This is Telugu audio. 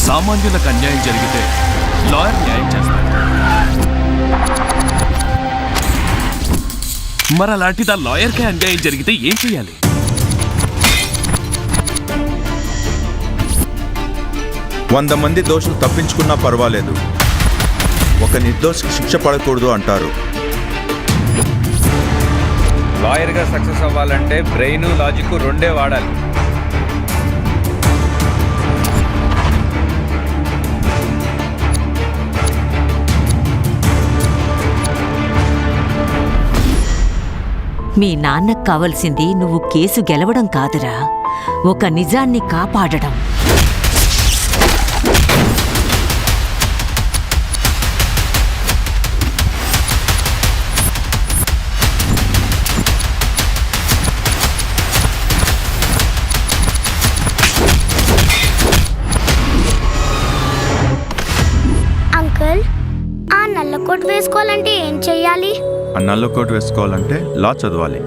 సామాన్యులకు అన్యాయం జరిగితే లాయర్ న్యాయం చేస్తాడు. మరి అలాంటిది ఆ లాయర్కే అన్యాయం జరిగితే ఏం చేయాలి? వంద మంది దోషులు తప్పించుకున్నా పర్వాలేదు, ఒక నిర్దోషికి శిక్ష పడకూడదు అంటారు. లాయర్గా సక్సెస్ అవ్వాలంటే బ్రెయిన్, లాజిక్ రెండే వాడాలి. మీ నాన్నకు కావలసింది నువ్వు కేసు గెలవడం కాదురా, ఒక నిజాన్ని కాపాడడం. అంకుల్, ఆ నల్ల కోట్ వేసుకోవాలంటే ఏం చెయ్యాలి? ఆ నల్ల కోట్ వేసుకోవాలంటే లా చదవాలి.